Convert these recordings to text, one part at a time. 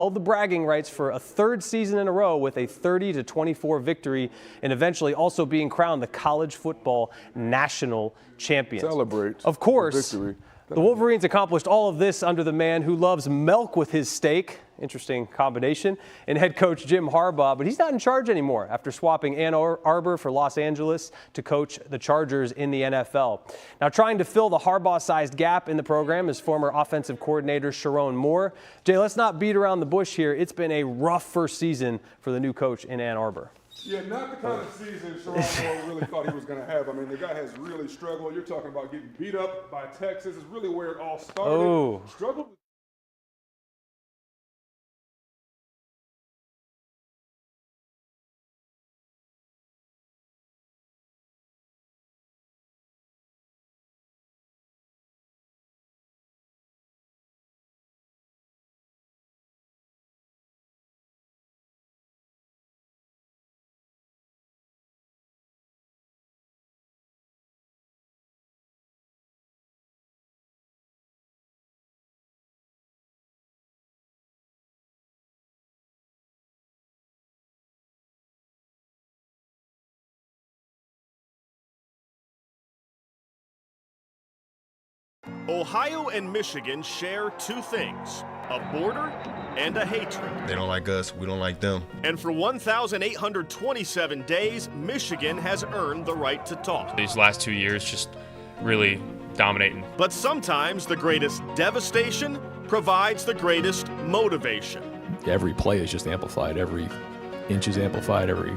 All the bragging rights for a third season in a row with a 30-24 victory and eventually also being crowned the college football national champions. Celebrate. Of course, the Wolverines accomplished all of this under the man who loves milk with his steak. Interesting combination. And head coach Jim Harbaugh, but he's not in charge anymore after swapping Ann Arbor for Los Angeles to coach the Chargers in the NFL. Now trying to fill the Harbaugh-sized gap in the program is former offensive coordinator Sharon Moore. Jay, let's not beat around the bush here. It's been a rough first season for the new coach in Ann Arbor. Yeah, not the kind of season Sharon Moore really thought he was going to have. I mean, the guy has really struggled. You're talking about getting beat up by Texas. Is really where it all started. Oh. Struggled. Ohio and Michigan share two things, a border and a hatred. They don't like us, we don't like them. And for 1,827 days, Michigan has earned the right to talk. These last 2 years just really dominating. But sometimes the greatest devastation provides the greatest motivation. Every play is just amplified, every inch is amplified, every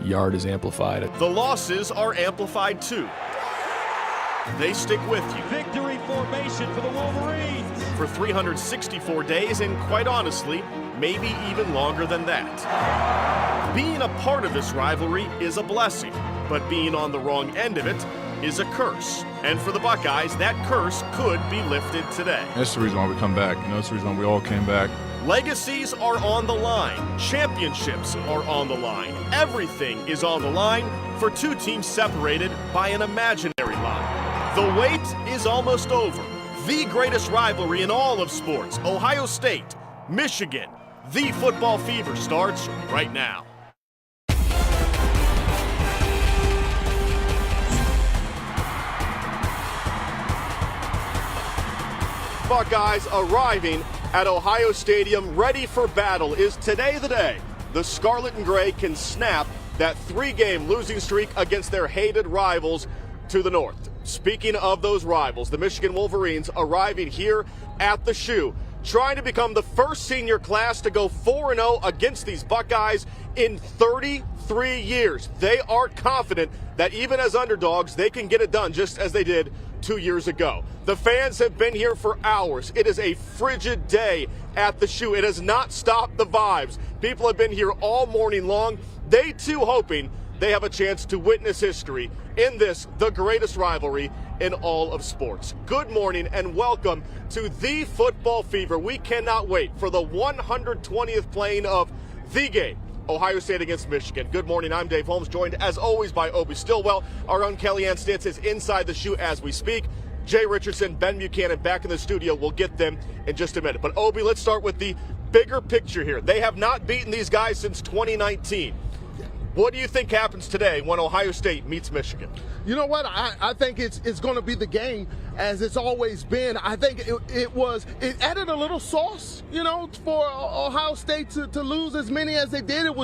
yard is amplified. The losses are amplified too. They stick with you. Victory formation for the Wolverines. For 364 days, and quite honestly, maybe even longer than that. Being a part of this rivalry is a blessing, but being on the wrong end of it is a curse. And for the Buckeyes, that curse could be lifted today. That's the reason why we come back. That's the reason why we all came back. Legacies are on the line. Championships are on the line. Everything is on the line for two teams separated by an imaginary line. The wait is almost over. The greatest rivalry in all of sports, Ohio State, Michigan. The football fever starts right now. Buckeyes arriving at Ohio Stadium ready for battle. Is today the day the Scarlet and Gray can snap that three-game losing streak against their hated rivals to the north? Speaking of those rivals, the Michigan Wolverines arriving here at the Shoe, trying to become the first senior class to go 4-0 against these Buckeyes in 33 years. They are confident that even as underdogs, they can get it done just as they did 2 years ago. The fans have been here for hours. It is a frigid day at the Shoe. It has not stopped the vibes. People have been here all morning long. They too hoping they have a chance to witness history in this, the greatest rivalry in all of sports. Good morning and welcome to the Football Fever. We cannot wait for the 120th playing of the game, Ohio State against Michigan. Good morning, I'm Dave Holmes, joined as always by Obi Stillwell. Our own Kellyanne Stitz is inside the Shoe as we speak. Jay Richardson, Ben Buchanan back in the studio. We'll get them in just a minute. But Obi, let's start with the bigger picture here. They have not beaten these guys since 2019. What do you think happens today when Ohio State meets Michigan? You know what? I think it's going to be the game as it's always been. I think it added a little sauce, for Ohio State to lose as many as they did.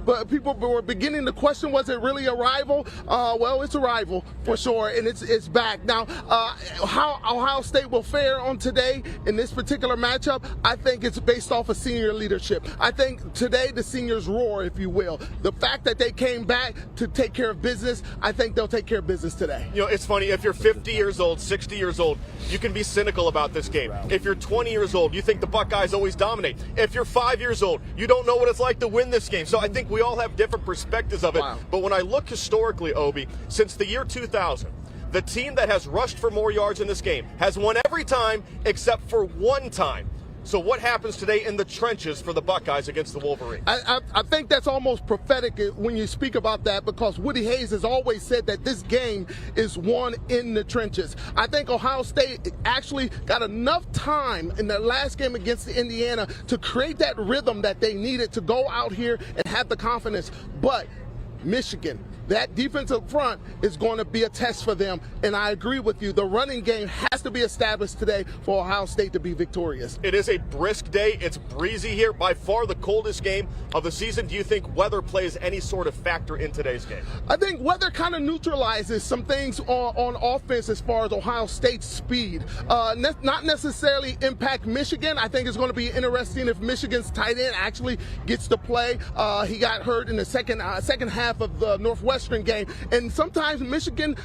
But people were beginning to question, was it really a rival? Well, it's a rival for sure, and it's back. Now, how Ohio State will fare on today in this particular matchup, I think it's based off of senior leadership. I think today the seniors roar, if you will. The fact that they came back to take care of business, I think they'll take care of business today. It's funny, if you're 50 years old, 60 years old, you can be cynical about this game. If you're 20 years old, you think the Buckeyes always dominate. If you're 5 years old, you don't know what it's like to win this game. So I think we all have different perspectives of it. Wow. But when I look historically, Obi, since the year 2000, the team that has rushed for more yards in this game has won every time except for one time. So what happens today in the trenches for the Buckeyes against the Wolverines? I think that's almost prophetic when you speak about that, because Woody Hayes has always said that this game is won in the trenches. I think Ohio State actually got enough time in their last game against Indiana to create that rhythm that they needed to go out here and have the confidence. But Michigan, that defensive front is going to be a test for them. And I agree with you. The running game has to be established today for Ohio State to be victorious. It is a brisk day. It's breezy here. By far the coldest game of the season. Do you think weather plays any sort of factor in today's game? I think weather kind of neutralizes some things on offense as far as Ohio State's speed. Not necessarily impact Michigan. I think it's going to be interesting if Michigan's tight end actually gets to play. He got hurt in the second half of the Northwestern game, and sometimes Michigan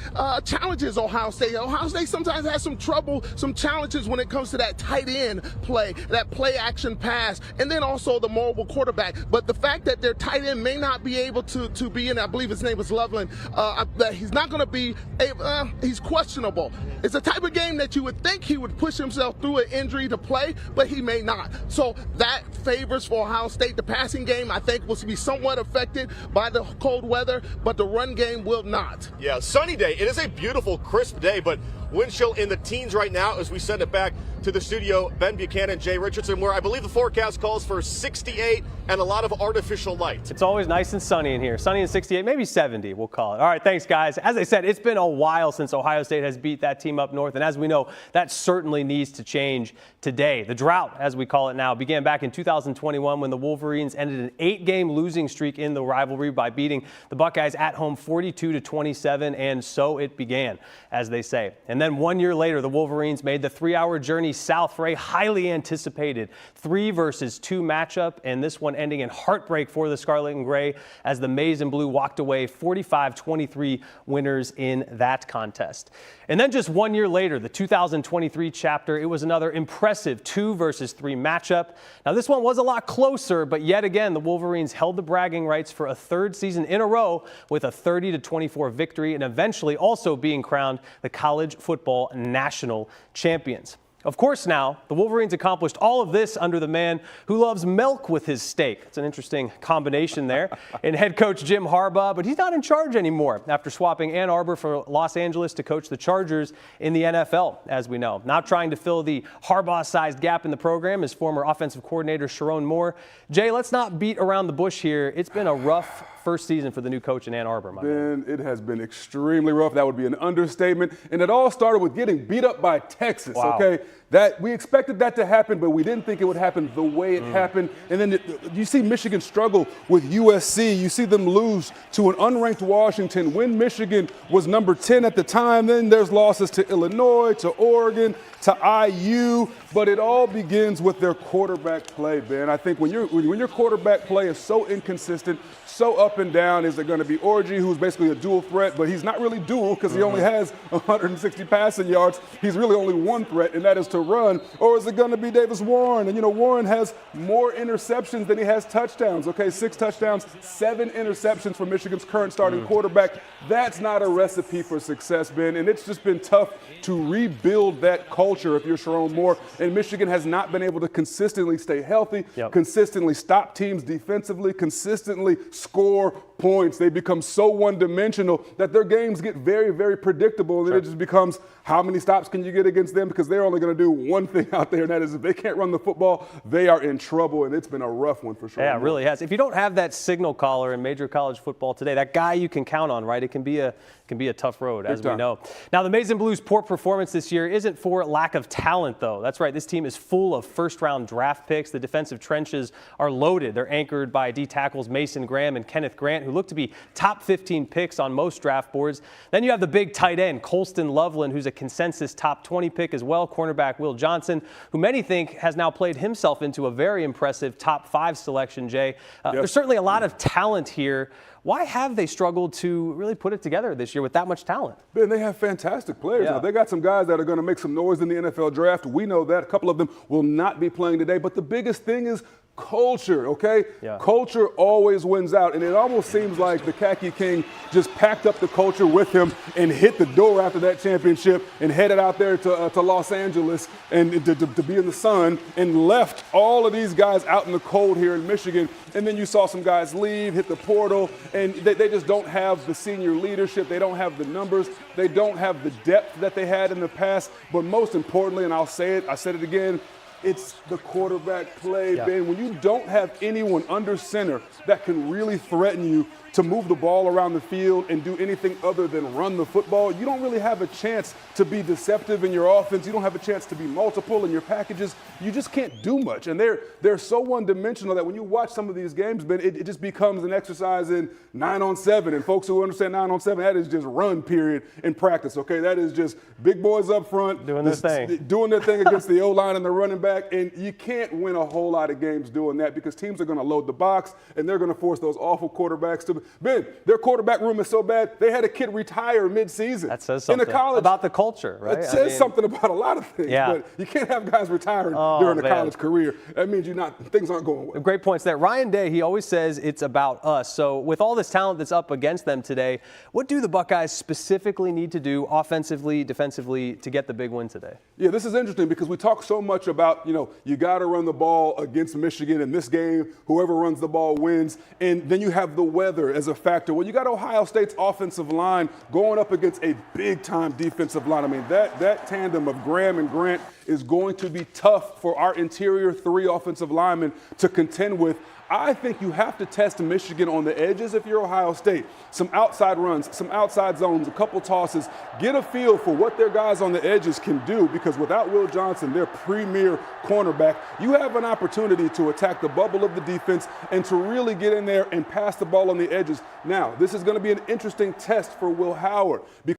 challenges Ohio State. Ohio State sometimes has some trouble, some challenges when it comes to that tight end play, that play action pass, and then also the mobile quarterback. But the fact that their tight end may not be able to be in, I believe his name was Loveland, that he's not going to be able, he's questionable. It's a type of game that you would think he would push himself through an injury to play, but he may not. So that favors for Ohio State. The passing game, I think, will be somewhat affected by the cold weather, but the run game will not. Yeah, sunny day. It is a beautiful, crisp day, but wind chill in the teens right now as we send it back to the studio. Ben Buchanan, Jay Richardson, where I believe the forecast calls for 68 and a lot of artificial light. It's always nice and sunny in here. Sunny and 68, maybe 70, we'll call it. All right, thanks, guys. As I said, it's been a while since Ohio State has beat that team up north, and as we know, that certainly needs to change today. The drought, as we call it now, began back in 2021 when the Wolverines ended an 8-game losing streak in the rivalry by beating the Buckeyes at home 42-27, and so it began, as they say. And then 1 year later, the Wolverines made the 3-hour journey south for a highly anticipated 3 versus 2 matchup, and this one ending in heartbreak for the Scarlet and Gray as the Maize and Blue walked away 45-23 winners in that contest. And then just 1 year later, the 2023 chapter, it was another impressive 2 versus 3 matchup. Now this one was a lot closer, but yet again, the Wolverines held the bragging rights for a 3rd season in a row with a 30-24 victory and eventually also being crowned the college football national champions. Of course, now, the Wolverines accomplished all of this under the man who loves milk with his steak. It's an interesting combination there. And head coach Jim Harbaugh, but he's not in charge anymore after swapping Ann Arbor for Los Angeles to coach the Chargers in the NFL, as we know. Now trying to fill the Harbaugh-sized gap in the program is former offensive coordinator Sharon Moore. Jay, let's not beat around the bush here. It's been a rough first season for the new coach in Ann Arbor, my man. It has been extremely rough. That would be an understatement. And it all started with getting beat up by Texas, wow. Okay? That we expected that to happen, but we didn't think it would happen the way it happened. And then you see Michigan struggle with USC. You see them lose to an unranked Washington when Michigan was number 10 at the time. Then there's losses to Illinois, to Oregon, to IU. But it all begins with their quarterback play, Ben. I think when your quarterback play is so inconsistent, so up and down, is it going to be Orji, who's basically a dual threat, but he's not really dual because he only has 160 passing yards. He's really only one threat, and that is to run. Or is it going to be Davis Warren? And, Warren has more interceptions than he has touchdowns. Okay, 6 touchdowns, 7 interceptions for Michigan's current starting quarterback. That's not a recipe for success, Ben, and it's just been tough to rebuild that culture if you're Sharon Moore. And Michigan has not been able to consistently stay healthy, consistently stop teams defensively, consistently score points. They become so one-dimensional that their games get very, very predictable. And then it just becomes, how many stops can you get against them? Because they're only going to do one thing out there, and that is if they can't run the football, they are in trouble. And it's been a rough one for sure. Yeah, it really has. If you don't have that signal caller in major college football today, that guy you can count on, right? It can be a tough road, as we know. Now, the Maize and Blues' poor performance this year isn't for lack of talent, though. That's right. This team is full of first-round draft picks. The defensive trenches are loaded. They're anchored by D tackles Mason Graham and Kenneth Grant, who look to be top 15 picks on most draft boards. Then you have the big tight end, Colston Loveland, who's a consensus top 20 pick as well. Cornerback Will Johnson, who many think has now played himself into a very impressive top 5 selection, Jay. There's certainly a lot of talent here. Why have they struggled to really put it together this year with that much talent? Ben, they have fantastic players. Now, they got some guys that are going to make some noise in the NFL draft. We know that. A couple of them will not be playing today. But the biggest thing is culture, okay? Yeah. Culture always wins out, and it almost seems like the Khaki King just packed up the culture with him and hit the door after that championship and headed out there to Los Angeles and to be in the sun and left all of these guys out in the cold here in Michigan. And then you saw some guys leave, hit the portal, and they just don't have the senior leadership. They don't have the numbers. They don't have the depth that they had in the past. But most importantly, and I'll say it, I said it again, it's the quarterback play, Ben. When you don't have anyone under center that can really threaten you to move the ball around the field and do anything other than run the football, you don't really have a chance to be deceptive in your offense. You don't have a chance to be multiple in your packages. You just can't do much. And they're so one-dimensional that when you watch some of these games, Ben, it just becomes an exercise in 9-on-7. And folks who understand 9-on-7, that is just run period in practice, okay? That is just big boys up front. Doing their thing against the O-line and the running back. And you can't win a whole lot of games doing that because teams are going to load the box and they're going to force those awful quarterbacks to – Ben, their quarterback room is so bad, they had a kid retire mid-season. That says something about the culture, right? It says something about a lot of things, but you can't have guys retiring during a college career. That means things aren't going well. Great points there. Ryan Day, he always says it's about us. So with all this talent that's up against them today, what do the Buckeyes specifically need to do offensively, defensively to get the big win today? Yeah, this is interesting because we talk so much about, you got to run the ball against Michigan in this game. Whoever runs the ball wins. And then you have the weather as a factor. Well, you got Ohio State's offensive line going up against a big-time defensive line. I mean, that tandem of Graham and Grant is going to be tough for our interior three offensive linemen to contend with. I think you have to test Michigan on the edges if you're Ohio State. Some outside runs, some outside zones, a couple tosses. Get a feel for what their guys on the edges can do because without Will Johnson, their premier cornerback, you have an opportunity to attack the bubble of the defense and to really get in there and pass the ball on the edges. Now, this is going to be an interesting test for Will Howard because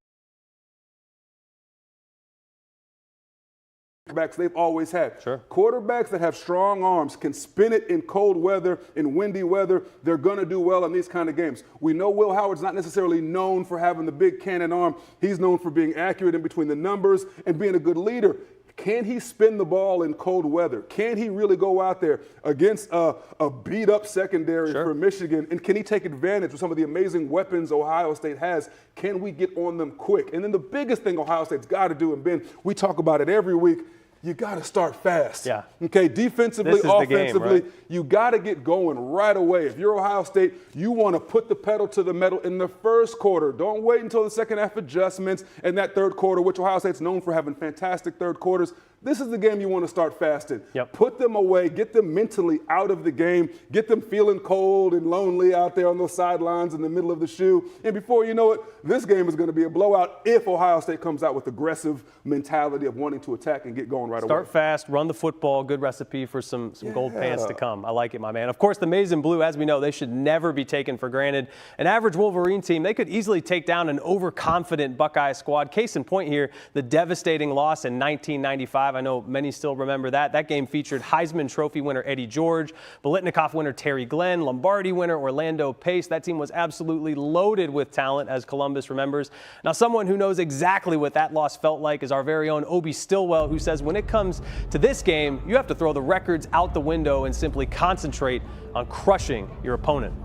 they've always had. Sure. Quarterbacks that have strong arms can spin it in cold weather, in windy weather. They're going to do well in these kind of games. We know Will Howard's not necessarily known for having the big cannon arm. He's known for being accurate in between the numbers and being a good leader. Can he spin the ball in cold weather? Can he really go out there against a beat-up secondary for Michigan? And can he take advantage of some of the amazing weapons Ohio State has? Can we get on them quick? And then the biggest thing Ohio State's got to do, and Ben, we talk about it every week, you got to start fast. Yeah. Okay, defensively, offensively, game, right? You got to get going right away. If you're Ohio State, you want to put the pedal to the metal in the first quarter. Don't wait until the second half adjustments and that third quarter, which Ohio State's known for having fantastic third quarters. This is the game you want to start fast in. Yep. Put them away. Get them mentally out of the game. Get them feeling cold and lonely out there on those sidelines in the middle of the shoe. And before you know it, this game is going to be a blowout if Ohio State comes out with aggressive mentality of wanting to attack and get going right away. Start fast, run the football, good recipe for some gold pants to come. I like it, my man. Of course, the maize and blue, as we know, they should never be taken for granted. An average Wolverine team, they could easily take down an overconfident Buckeye squad. Case in point here, the devastating loss in 1995. I know many still remember that. That game featured Heisman Trophy winner Eddie George, Biletnikoff winner Terry Glenn, Lombardi winner Orlando Pace. That team was absolutely loaded with talent, as Columbus remembers. Now, someone who knows exactly what that loss felt like is our very own Obi Stillwell, who says when it comes to this game, you have to throw the records out the window and simply concentrate on crushing your opponent.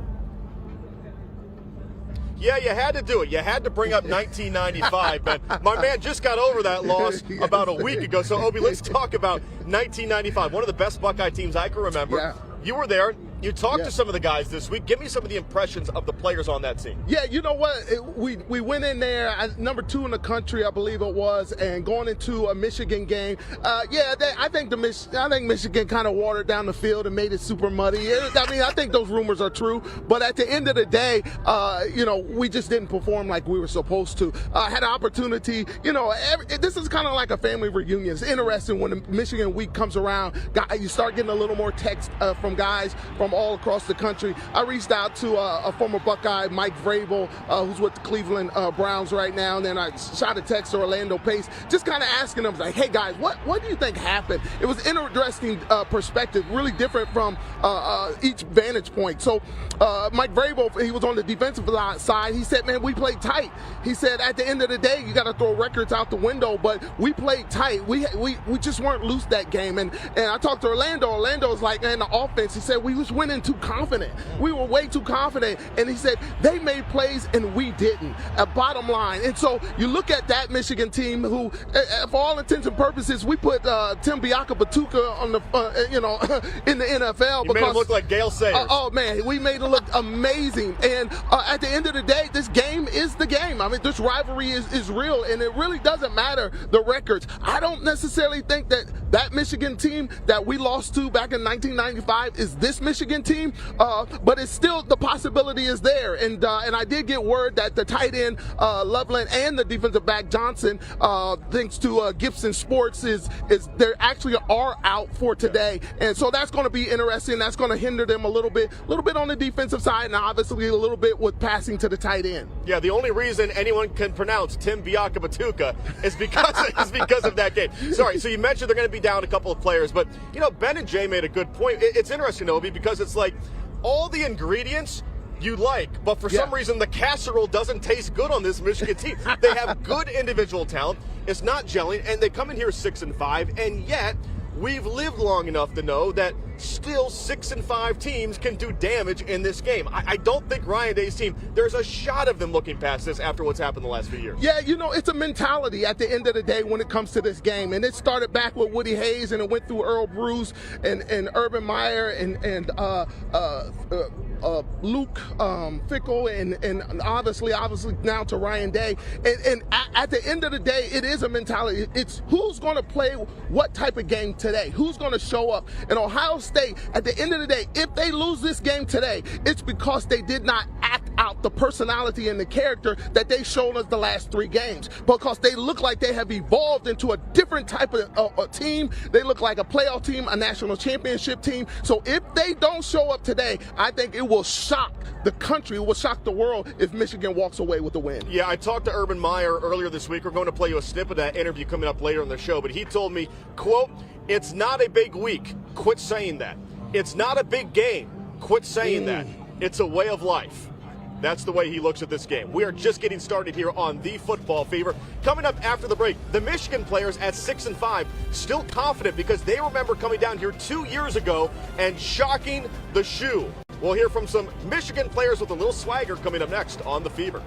Yeah, you had to do it. You had to bring up 1995, but my man just got over that loss about a week ago. So, Obi, let's talk about 1995, one of the best Buckeye teams I can remember. Yeah. You were there. You talked to some of the guys this week. Give me some of the impressions of the players on that team. Yeah, you know what? We went in there, number 2 in the country, I believe it was, and going into a Michigan game. I think Michigan kind of watered down the field and made it super muddy. I think those rumors are true. But at the end of the day, we just didn't perform like we were supposed to. Had an opportunity. This is kind of like a family reunion. It's interesting when the Michigan week comes around. You start getting a little more text from guys from from all across the country. I reached out to a former Buckeye, Mike Vrabel, who's with the Cleveland Browns right now, and then I shot a text to Orlando Pace, just kind of asking them, like, hey guys, what do you think happened? It was an interesting perspective, really different from each vantage point. So Mike Vrabel, he was on the defensive side. He said, man, we played tight. He said, at the end of the day, you got to throw records out the window, but we played tight. We just weren't loose that game. And I talked to Orlando. Orlando's like, man, the offense, he said, we was winning too confident. We were way too confident. And he said, they made plays and we didn't. Bottom line. And so you look at that Michigan team who, for all intents and purposes, we put Tim Batuka on the, in the NFL. You made him look like Gale Sayers. Oh, man, we made it look amazing. And at the end of the day, this game is the game. I mean, this rivalry is real, and it really doesn't matter the records. I don't necessarily think that Michigan team that we lost to back in 1995 is this Michigan team, but it's still, the possibility is there. And I did get word that the tight end Loveland and the defensive back Johnson, thanks to Gibson Sports, is they actually are out for today, and so that's going to be interesting. That's going to hinder them a little bit on the defensive side, and obviously a little bit with passing to the tight end. Yeah, the only reason anyone can pronounce Tim Batuka is because of that game. Sorry, so you mentioned they're going to be down a couple of players, but Ben and Jay made a good point. It's interesting, Obi, because it's like all the ingredients you like, but for some reason the casserole doesn't taste good on this Michigan team. They have good individual talent. It's not gelling, and they come in here 6-5, and yet we've lived long enough to know that still 6-5 teams can do damage in this game. I don't think Ryan Day's team, there's a shot of them looking past this after what's happened the last few years. Yeah, it's a mentality at the end of the day when it comes to this game. And it started back with Woody Hayes, and it went through Earl Bruce and Urban Meyer and Luke Fickle and obviously now to Ryan Day. And at the end of the day, it is a mentality. It's who's going to play what type of game today, who's going to show up. And Ohio State, at the end of the day, if they lose this game today, it's because they did not act out the personality and the character that they showed us the last 3 games, because they look like they have evolved into a different type of a team. They look like a playoff team, a national championship team. So if they don't show up today, I think it will shock the country, it will shock the world if Michigan walks away with the win. Yeah, I talked to Urban Meyer earlier this week. We're going to play you a snippet of that interview coming up later in the show, but he told me, quote, "It's not a big week. Quit saying that. It's not a big game. Quit saying that. It's a way of life." That's the way he looks at this game. We are just getting started here on the Football Fever. Coming up after the break, the Michigan players at 6-5, still confident because they remember coming down here 2 years ago and shocking the shoe. We'll hear from some Michigan players with a little swagger coming up next on the Fever.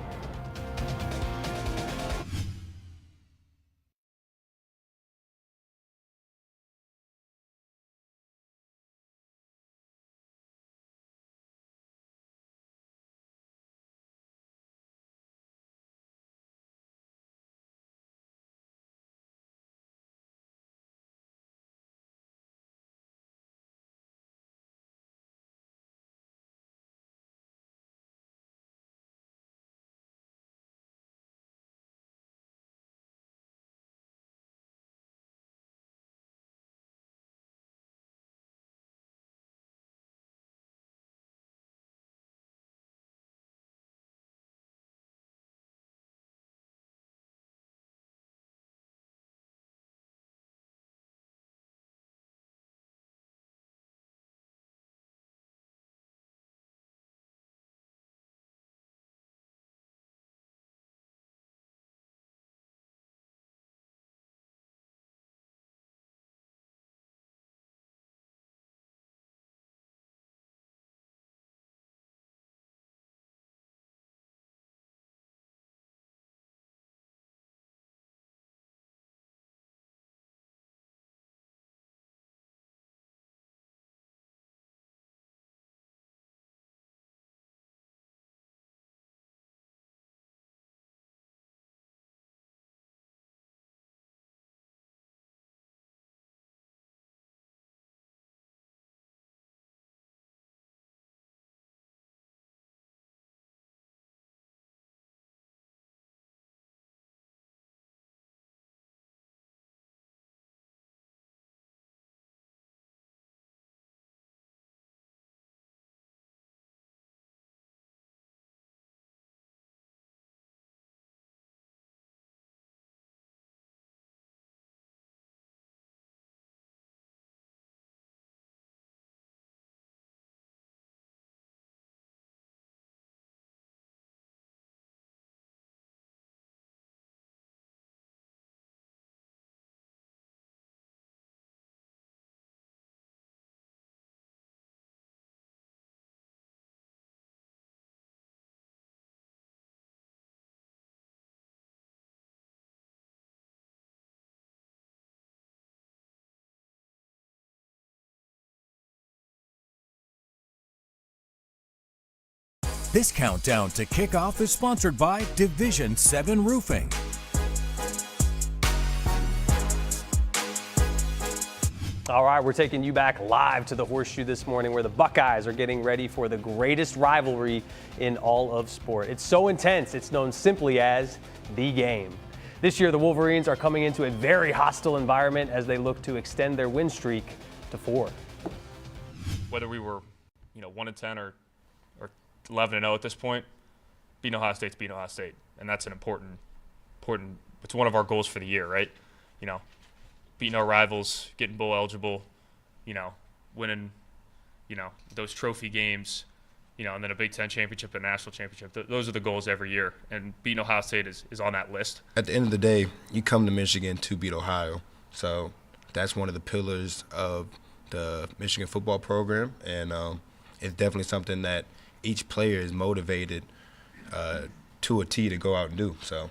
This countdown to kickoff is sponsored by Division 7 Roofing. All right, we're taking you back live to the Horseshoe this morning where the Buckeyes are getting ready for the greatest rivalry in all of sport. It's so intense, it's known simply as the game. This year, the Wolverines are coming into a very hostile environment as they look to extend their win streak to 4. Whether we were, 1-10 or 11-0 at this point, beating Ohio State's beating Ohio State, and that's an important. It's one of our goals for the year, right? Beating our rivals, getting bowl eligible, winning, those trophy games, and then a Big Ten championship, a national championship. Those are the goals every year, and beating Ohio State is on that list. At the end of the day, you come to Michigan to beat Ohio, so that's one of the pillars of the Michigan football program, and it's definitely something that each player is motivated to a T to go out and do. So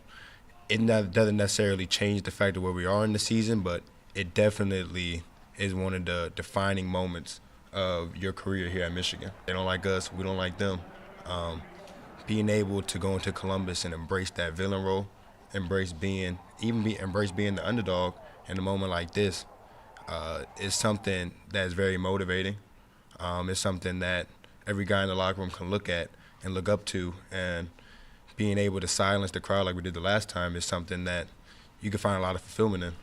it doesn't necessarily change the fact of where we are in the season, but it definitely is one of the defining moments of your career here at Michigan. They don't like us, we don't like them. Being able to go into Columbus and embrace that villain role, embrace being the underdog in a moment like this is something that is very motivating. It's something that every guy in the locker room can look at and look up to, and being able to silence the crowd like we did the last time is something that you can find a lot of fulfillment in.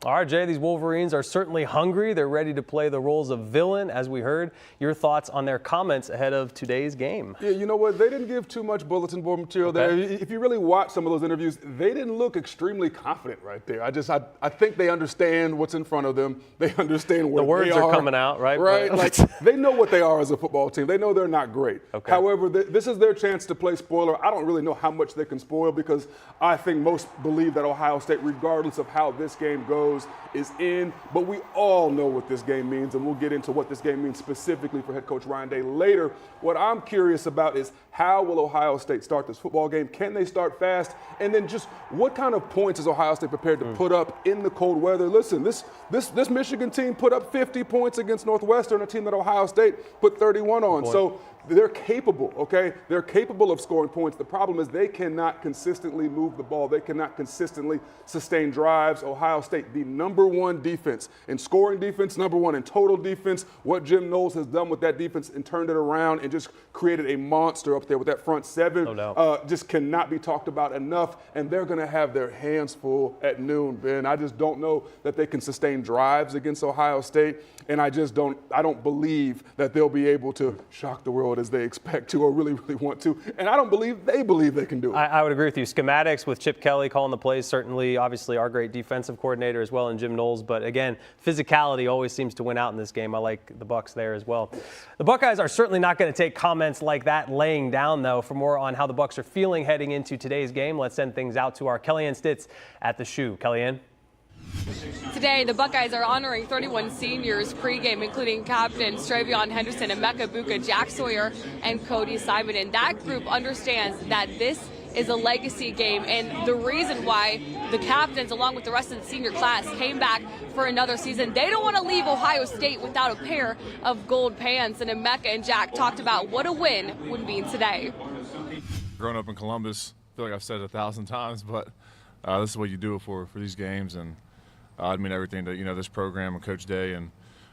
All right, Jay, these Wolverines are certainly hungry. They're ready to play the roles of villain, as we heard. Your thoughts on their comments ahead of today's game? Yeah, you know what? They didn't give too much bulletin board material there. If you really watch some of those interviews, they didn't look extremely confident right there. I think they understand what's in front of them. They understand where the words they are coming out, right? Right? Like, they know what they are as a football team. They know they're not great. Okay. However, this is their chance to play spoiler. I don't really know how much they can spoil because I think most believe that Ohio State, regardless of how this game goes, is in, but we all know what this game means, and we'll get into what this game means specifically for head coach Ryan Day later. What I'm curious about is how will Ohio State start this football game? Can they start fast? And then just what kind of points is Ohio State prepared to put up in the cold weather? Listen, this Michigan team put up 50 points against Northwestern, a team that Ohio State put 31 on. So they're capable, okay? They're capable of scoring points. The problem is they cannot consistently move the ball. They cannot consistently sustain drives. Ohio State, the #1 defense in scoring defense, #1 in total defense. What Jim Knowles has done with that defense and turned it around and just created a monster up there with that front seven just cannot be talked about enough. And they're going to have their hands full at noon, Ben. I just don't know that they can sustain drives against Ohio State. And I don't believe that they'll be able to shock the world as they expect to or really, really want to. And I don't believe they can do it. I would agree with you. Schematics with Chip Kelly calling the plays, certainly, obviously, our great defensive coordinator as well, and Jim Knowles. But again, physicality always seems to win out in this game. I like the Bucs there as well. The Buckeyes are certainly not going to take comments like that laying down, though. For more on how the Bucs are feeling heading into today's game, let's send things out to our Kellyanne Stitz at the Shoe. Kellyanne? Today, the Buckeyes are honoring 31 seniors pregame, including captains Travion Henderson, Emeka Buka, Jack Sawyer, and Cody Simon. And that group understands that this is a legacy game, and the reason why the captains, along with the rest of the senior class, came back for another season. They don't want to leave Ohio State without a pair of gold pants, and Emeka and Jack talked about what a win would mean today. Growing up in Columbus, I feel like I've said it 1,000 times, but this is what you do it for these games, and I mean everything to this program and Coach Day and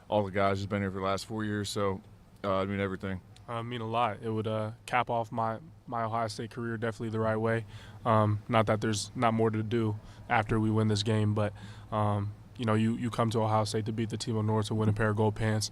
all the guys who's been here for the last 4 years. So I mean everything. I mean a lot. It would cap off my Ohio State career definitely the right way. Not that there's not more to do after we win this game, but you come to Ohio State to beat the team of North to win a pair of gold pants.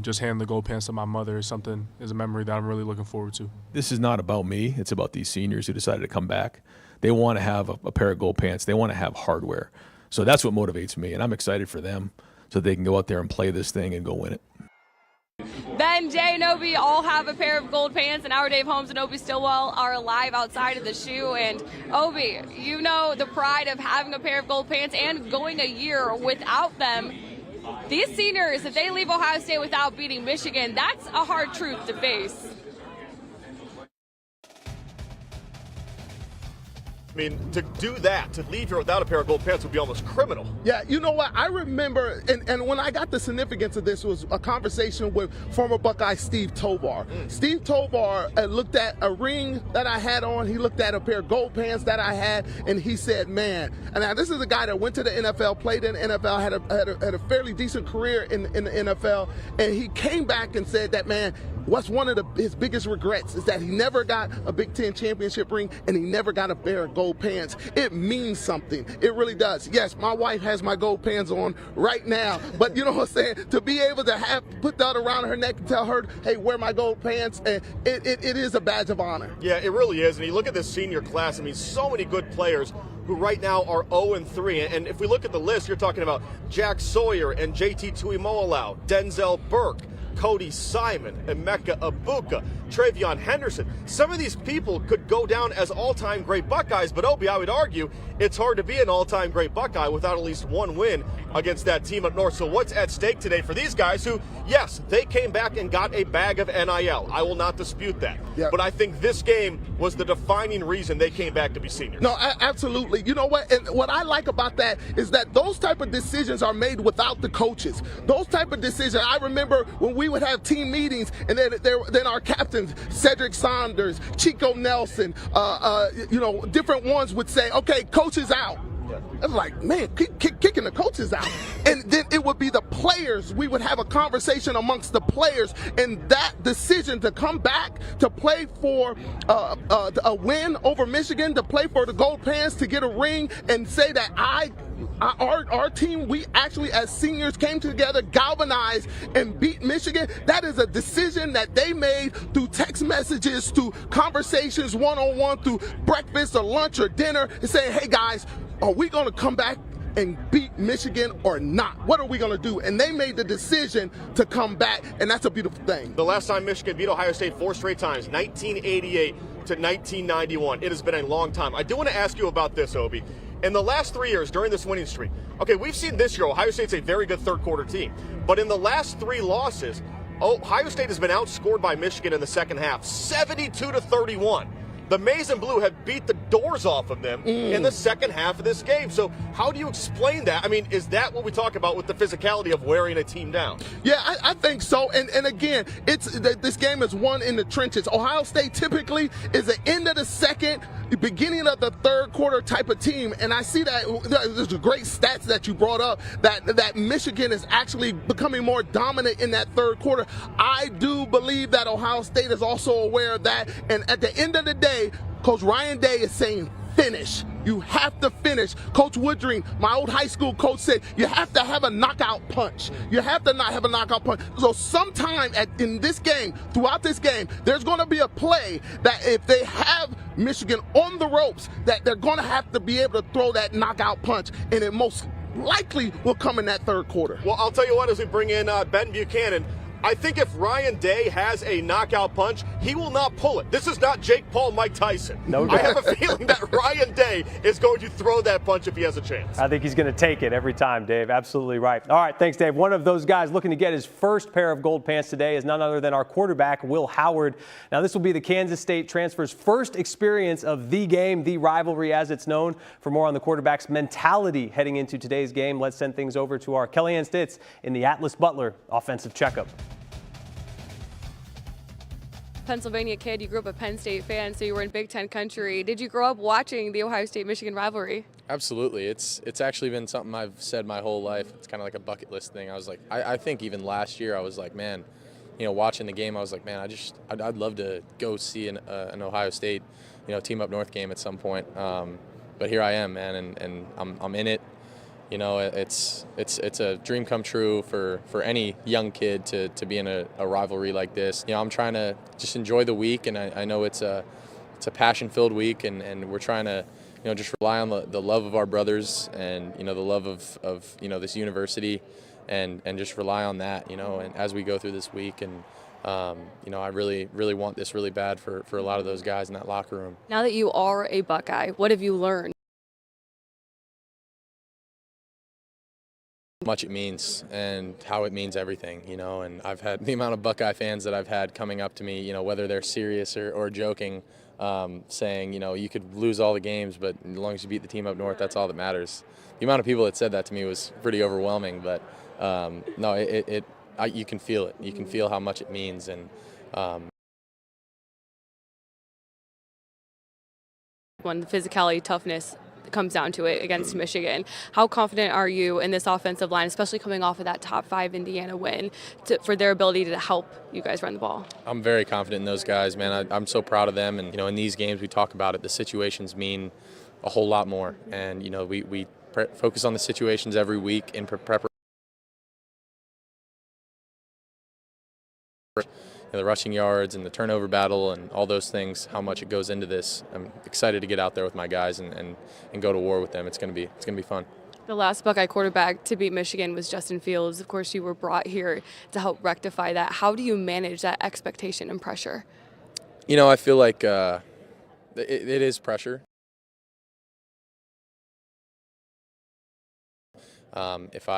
Just handing the gold pants to my mother is a memory that I'm really looking forward to. This is not about me. It's about these seniors who decided to come back. They want to have a pair of gold pants. They want to have hardware. So that's what motivates me, and I'm excited for them so they can go out there and play this thing and go win it. Ben, Jay, and Obi all have a pair of gold pants, and our Dave Holmes and Obi Stillwell are alive outside of the Shoe. And Obi, you know the pride of having a pair of gold pants and going a year without them. These seniors, if they leave Ohio State without beating Michigan, that's a hard truth to face. I mean, to do that, to leave here without a pair of gold pants would be almost criminal. Yeah, you know what? I remember, and when I got the significance of this was a conversation with former Buckeye Steve Tovar. Steve Tovar looked at a ring that I had on. He looked at a pair of gold pants that I had, and he said, man, and now this is a guy that went to the NFL, played in the NFL, had a fairly decent career in the NFL, and he came back and said that, man, what's one of his biggest regrets is that he never got a Big Ten championship ring and he never got a pair of gold pants. It means something. It really does. Yes, my wife has my gold pants on right now, but you know what I'm saying? To be able to put that around her neck and tell her, hey, wear my gold pants, and it is a badge of honor. Yeah, it really is. And you look at this senior class, I mean, so many good players who right now are 0-3. And if we look at the list, you're talking about Jack Sawyer and JT Tuimoloau, Denzel Burke, Cody Simon, Emeka Ibuka, Travion Henderson. Some of these people could go down as all-time great Buckeyes, but Obi, I would argue it's hard to be an all-time great Buckeye without at least one win against that team up north. So what's at stake today for these guys who, yes, they came back and got a bag of NIL. I will not dispute that. Yeah. But I think this game was the defining reason they came back to be seniors. No, absolutely. You know what? And what I like about that is that those type of decisions are made without the coaches. Those type of decisions, I remember when we would have team meetings, and then our captains, Cedric Saunders, Chico Nelson, different ones would say, okay, coach is out. I was like, man, kicking the coaches out. And then it would be the players. We would have a conversation amongst the players, and that decision to come back to play for a win over Michigan, to play for the gold pants, to get a ring, and say that our team, we actually as seniors came together, galvanized, and beat Michigan. That is a decision that they made through text messages, through conversations one-on-one, through breakfast or lunch or dinner, and saying, hey guys, are we going to come back and beat Michigan or not? What are we going to do? And they made the decision to come back, and that's a beautiful thing. The last time Michigan beat Ohio State 4 straight times, 1988 to 1991. It has been a long time. I do want to ask you about this, Obi. In the last 3 years during this winning streak, okay, we've seen this year Ohio State's a very good third quarter team. But in the last 3 losses, Ohio State has been outscored by Michigan in the second half, 72-31. The Maize and Blue have beat the doors off of them in the second half of this game. So how do you explain that? I mean, is that what we talk about with the physicality of wearing a team down? Yeah, I think so. And again, this game is won in the trenches. Ohio State typically is the end of the second, beginning of the third quarter type of team. And I see that there's great stats that you brought up, that Michigan is actually becoming more dominant in that third quarter. I do believe that Ohio State is also aware of that. And at the end of the day, Coach Ryan Day is saying, finish. You have to finish. Coach Woodring, my old high school coach, said you have to have a knockout punch. You have to not have a knockout punch. So sometime in this game, throughout this game, there's going to be a play that if they have Michigan on the ropes, that they're going to have to be able to throw that knockout punch, and it most likely will come in that third quarter. Well, I'll tell you what, as we bring in Ben Buchanan, I think if Ryan Day has a knockout punch, he will not pull it. This is not Jake Paul, Mike Tyson. No doubt. I have a feeling that Ryan Day is going to throw that punch if he has a chance. I think he's going to take it every time, Dave. Absolutely right. All right, thanks, Dave. One of those guys looking to get his first pair of gold pants today is none other than our quarterback, Will Howard. Now, this will be the Kansas State transfer's first experience of the game, the rivalry as it's known. For more on the quarterback's mentality heading into today's game, let's send things over to our Kellyanne Stitz in the Atlas Butler offensive checkup. Pennsylvania kid, you grew up a Penn State fan, so you were in Big Ten country. Did you grow up watching the Ohio State-Michigan rivalry? Absolutely. It's actually been something I've said my whole life. It's kind of like a bucket list thing. I was like, I think even last year I was like, man, watching the game, I was like, man, I'd love to go see an Ohio State, team up north game at some point. But here I am, man, and I'm in it. It's a dream come true for any young kid to be in a rivalry like this. I'm trying to just enjoy the week, and I know it's a passion-filled week, and we're trying to just rely on the love of our brothers and the love of this university, and just rely on that, and as we go through this week. And I really want this really bad for a lot of those guys in that locker room. Now that you are a Buckeye, what have you learned? Much it means and how it means everything, and I've had the amount of Buckeye fans that I've had coming up to me, whether they're serious or joking, saying, you know, you could lose all the games, but as long as you beat the team up north, that's all that matters. The amount of people that said that to me was pretty overwhelming, but no, you can feel it. You can feel how much it means, and when the physicality, toughness comes down to it against Michigan. How confident are you in this offensive line, especially coming off of that top 5 Indiana win, for their ability to help you guys run the ball? I'm very confident in those guys, man. I'm so proud of them, and you know, in these games we talk about it. The situations mean a whole lot more, and you know, we focus on the situations every week in preparation. The rushing yards and the turnover battle and all those things, how much it goes into this. I'm excited to get out there with my guys and go to war with them. It's gonna be fun. The last Buckeye quarterback to beat Michigan was Justin Fields. Of course, you were brought here to help rectify that. How do you manage that expectation and pressure? You know, I feel like it is pressure. If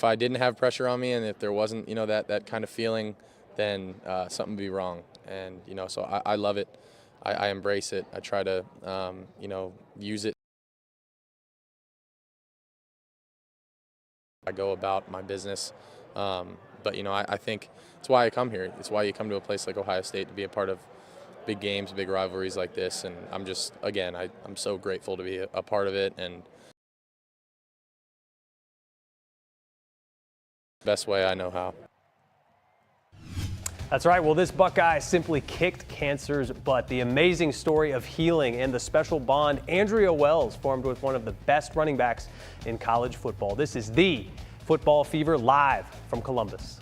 I didn't have pressure on me, and if there wasn't, you know, that kind of feeling, then something would be wrong. And you know, so I love it. I embrace it. I try to you know, use it. I go about my business, but you know, I think it's why I come here. It's why you come to a place like Ohio State, to be a part of big games, big rivalries like this. And I'm just, again, I'm so grateful to be a part of it, and best way I know how. That's right. Well, this Buckeye simply kicked cancer's butt. The amazing story of healing and the special bond Andrea Wells formed with one of the best running backs in college football. This is the Football Fever live from Columbus.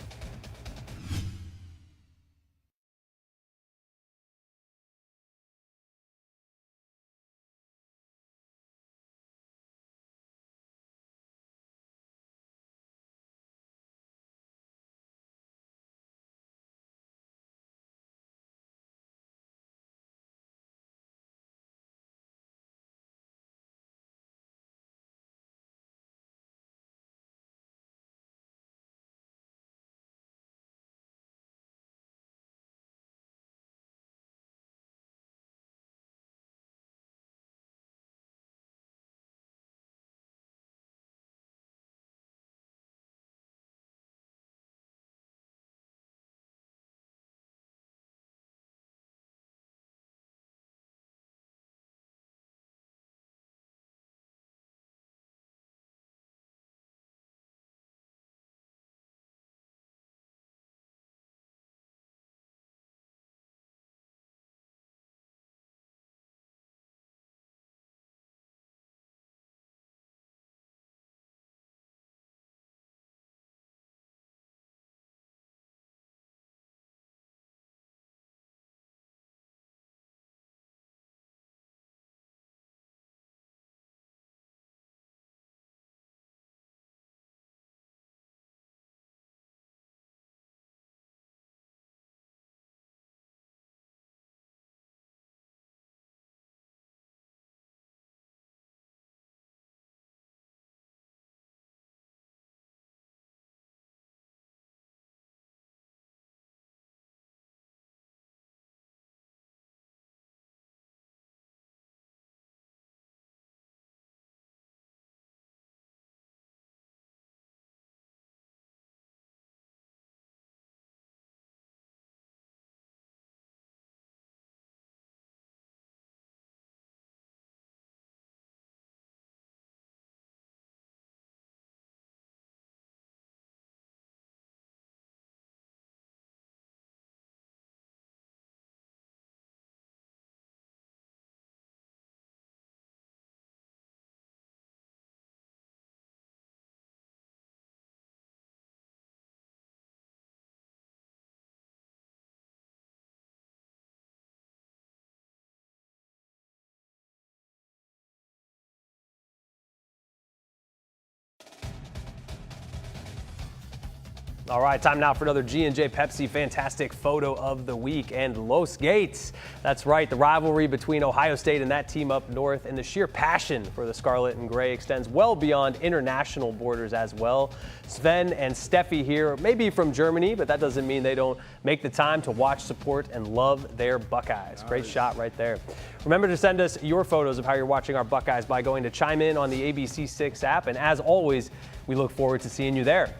All right, time now for another G&J Pepsi Fantastic Photo of the Week. And Los Gates, that's right, the rivalry between Ohio State and that team up north, and the sheer passion for the Scarlet and Gray extends well beyond international borders as well. Sven and Steffi here, maybe from Germany, but that doesn't mean they don't make the time to watch, support, and love their Buckeyes. Great shot right there. Remember to send us your photos of how you're watching our Buckeyes by going to chime in on the ABC6 app, and as always, we look forward to seeing you there.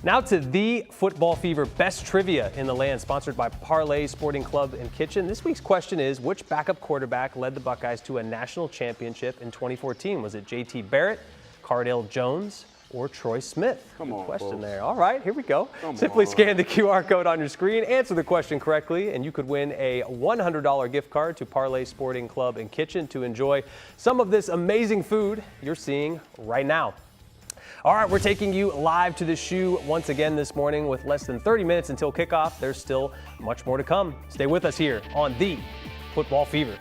Now to the Football Fever best trivia in the land, sponsored by Parlay Sporting Club and Kitchen. This week's question is, which backup quarterback led the Buckeyes to a national championship in 2014? Was it J.T. Barrett, Cardale Jones, or Troy Smith? Come on, question folks. there. All right, here we go. Simply scan the QR code on your screen, answer the question correctly, and you could win a $100 gift card to Parlay Sporting Club and Kitchen to enjoy some of this amazing food you're seeing right now. All right, we're taking you live to the shoe once again this morning with less than 30 minutes until kickoff. There's still much more to come. Stay with us here on the Football Fever.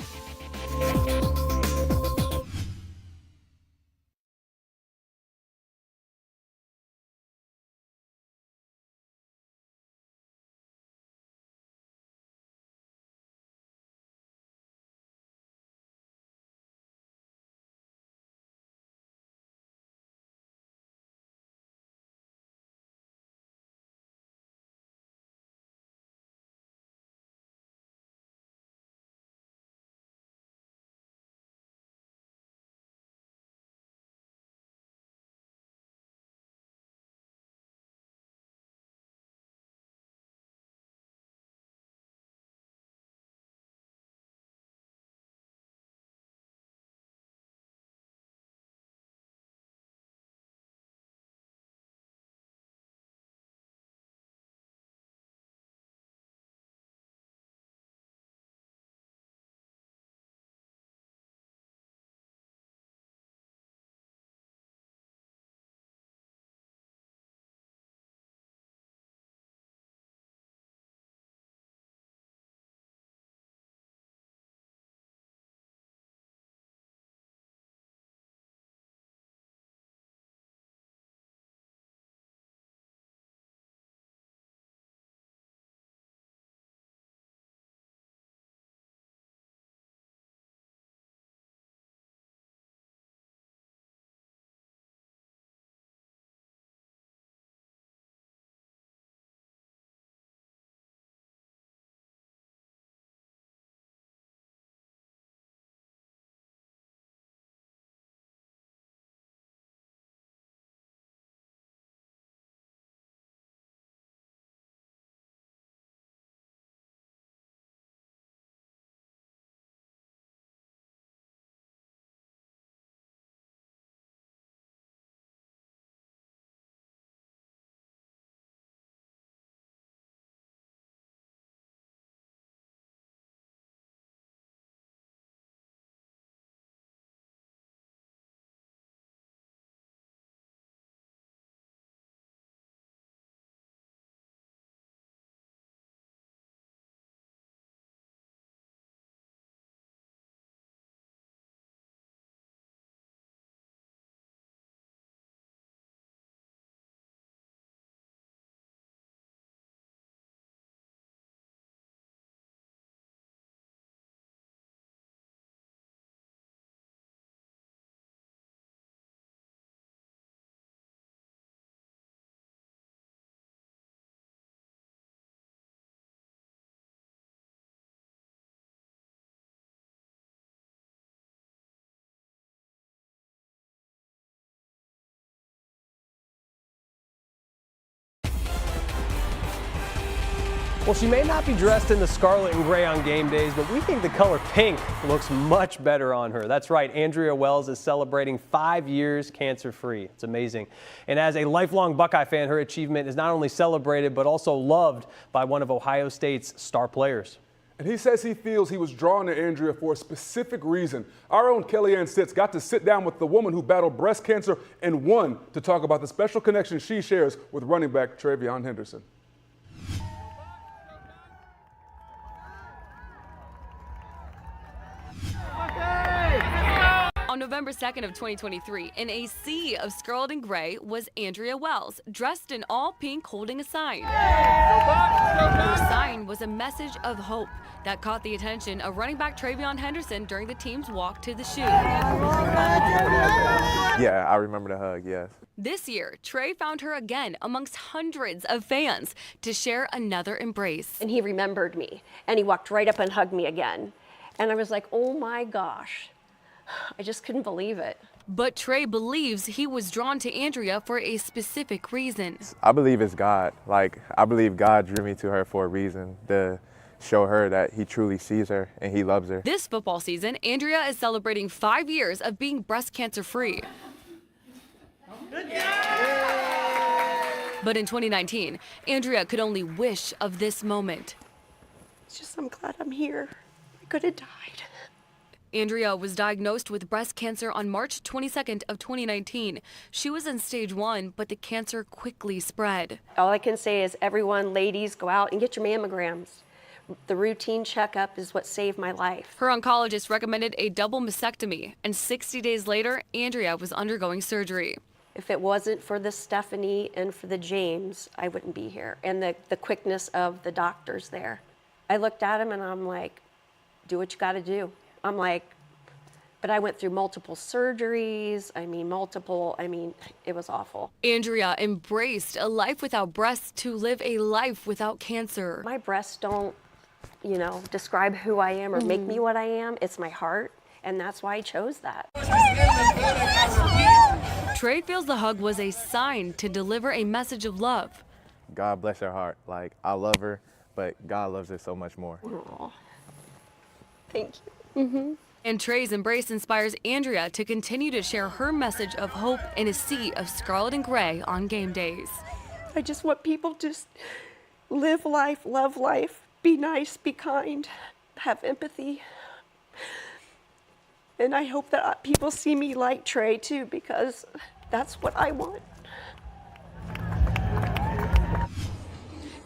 Well, she may not be dressed in the scarlet and gray on game days, but we think the color pink looks much better on her. That's right, Andrea Wells is celebrating 5 years cancer-free. It's amazing. And as a lifelong Buckeye fan, her achievement is not only celebrated, but also loved by one of Ohio State's star players. And he says he feels he was drawn to Andrea for a specific reason. Our own Kellyanne Sitz got to sit down with the woman who battled breast cancer and won to talk about the special connection she shares with running back Travion Henderson. On November 2nd of 2023, in a sea of scarlet and gray was Andrea Wells, dressed in all pink holding a sign. Her sign was a message of hope that caught the attention of running back Travion Henderson during the team's walk to the shoe. Yeah, I remember the hug, yes. This year, Trey found her again amongst hundreds of fans to share another embrace. And he remembered me, and he walked right up and hugged me again. And I was like, oh my gosh, I just couldn't believe it. But Trey believes he was drawn to Andrea for a specific reason. I believe it's God. Like, I believe God drew me to her for a reason, to show her that he truly sees her and he loves her. This football season, Andrea is celebrating 5 years of being breast cancer free. But in 2019, Andrea could only wish of this moment. It's just, I'm glad I'm here. I could have died. Andrea was diagnosed with breast cancer on March 22nd of 2019. She was in stage 1, but the cancer quickly spread. All I can say is, everyone, ladies, go out and get your mammograms. The routine checkup is what saved my life. Her oncologist recommended a double mastectomy, and 60 days later, Andrea was undergoing surgery. If it wasn't for the Stephanie and for the James, I wouldn't be here. And the quickness of the doctors there. I looked at him and I'm like, do what you gotta do. I'm like, but I went through multiple surgeries. It was awful. Andrea embraced a life without breasts to live a life without cancer. My breasts don't, describe who I am or make me what I am. It's my heart, and that's why I chose that. Trey feels the hug was a sign to deliver a message of love. God bless her heart. Like, I love her, but God loves her so much more. Aww. Thank you. And Trey's embrace inspires Andrea to continue to share her message of hope in a sea of scarlet and gray on game days. I just want people to live life, love life, be nice, be kind, have empathy. And I hope that people see me like Trey too, because that's what I want.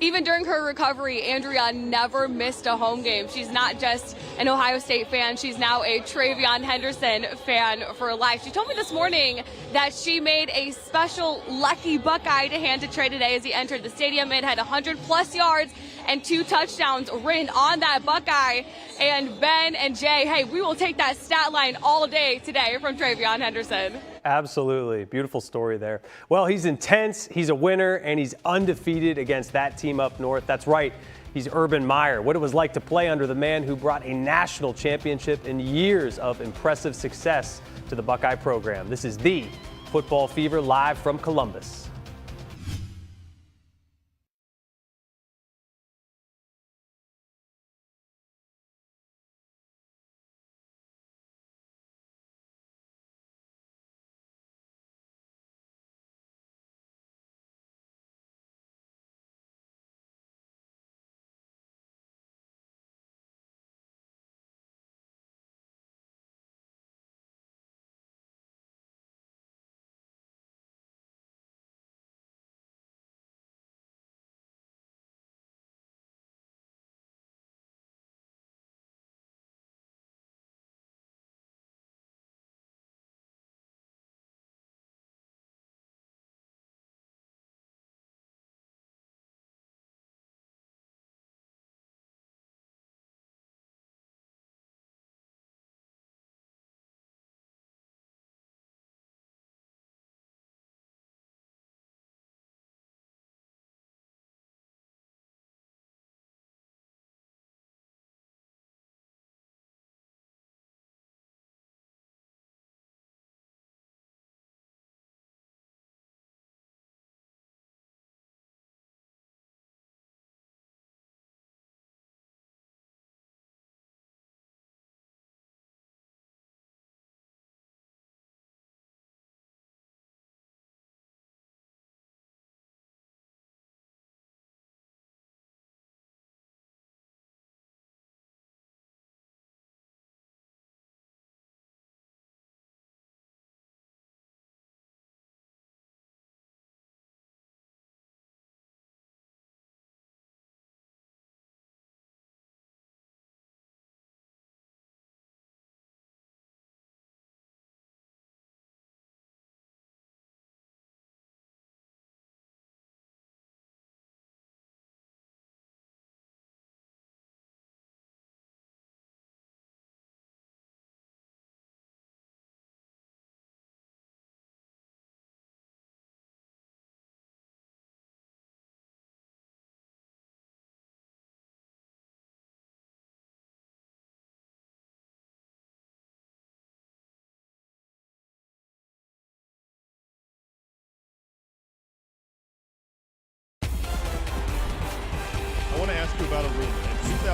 Even during her recovery, Andrea never missed a home game. She's not just an Ohio State fan, she's now a Travion Henderson fan for life. She told me this morning that she made a special lucky Buckeye to hand to Trey today as he entered the stadium. It had 100+ yards and 2 touchdowns written on that Buckeye. And Ben and Jay, hey, we will take that stat line all day today from Travion Henderson. Absolutely. Beautiful story there. Well, he's intense, he's a winner, and he's undefeated against that team up north. That's right. He's Urban Meyer. What it was like to play under the man who brought a national championship and years of impressive success to the Buckeye program. This is the Football Fever live from Columbus.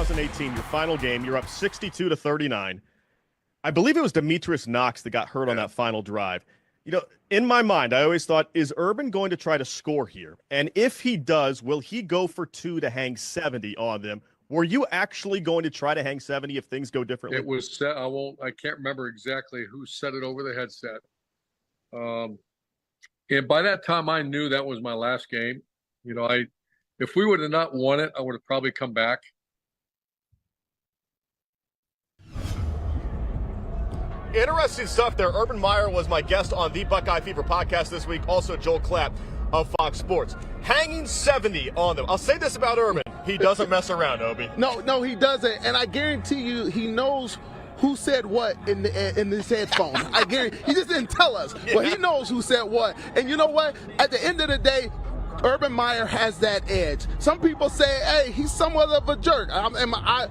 2018, your final game, you're up 62-39. I believe it was Demetrius Knox that got hurt on that final drive. You know, in my mind, I always thought, is Urban going to try to score here? And if he does, will he go for 2 to hang 70 on them? Were you actually going to try to hang 70 if things go differently? It was set. I can't remember exactly who said it over the headset. And by that time, I knew that was my last game. You know, if we would have not won it, I would have probably come back. Interesting stuff there. Urban Meyer was my guest on the Buckeye Fever podcast this week. Also, Joel Klatt of Fox Sports. Hanging 70 on them. I'll say this about Urban. He doesn't mess around, Obi. No, he doesn't. And I guarantee you he knows who said what in his headphones. I guarantee. He just didn't tell us. But he knows who said what. And you know what? At the end of the day, Urban Meyer has that edge. Some people say, hey, he's somewhat of a jerk. I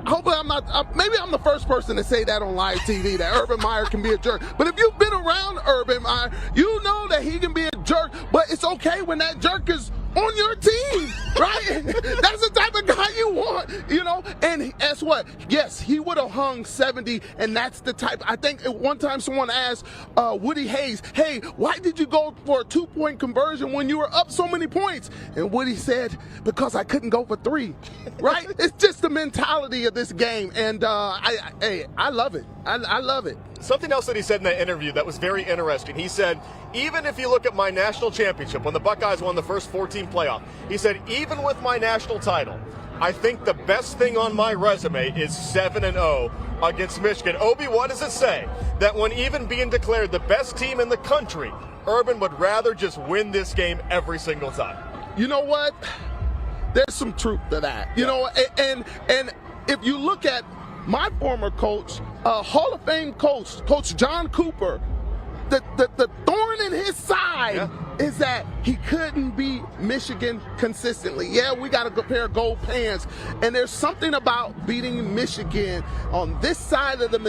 hope I'm not. Maybe I'm the first person to say that on live TV, that Urban Meyer can be a jerk. But if you've been around Urban Meyer, you know that he can be a jerk. But it's okay when that jerk is on your team, right? That's the type of guy you want, you know? And guess what? Yes, he would have hung 70, and that's the type. I think at one time someone asked Woody Hayes, hey, why did you go for a 2-point conversion when you were up so many points? And Woody said, because I couldn't go for 3, right? It's just the mentality of this game, and I love it. I love it. Something else that he said in that interview that was very interesting. He said, even if you look at my national championship, when the Buckeyes won the first 14 playoff, he said, even with my national title, I think the best thing on my resume is 7-0 against Michigan. Obi, what does it say? That when even being declared the best team in the country, Urban would rather just win this game every single time. You know what? There's some truth to that. You know, and if you look at my former coach, Hall of Fame coach, Coach John Cooper, the thorn in his side is that he couldn't beat Michigan consistently. Yeah, we got a pair of gold pants, and there's something about beating Michigan on this side of the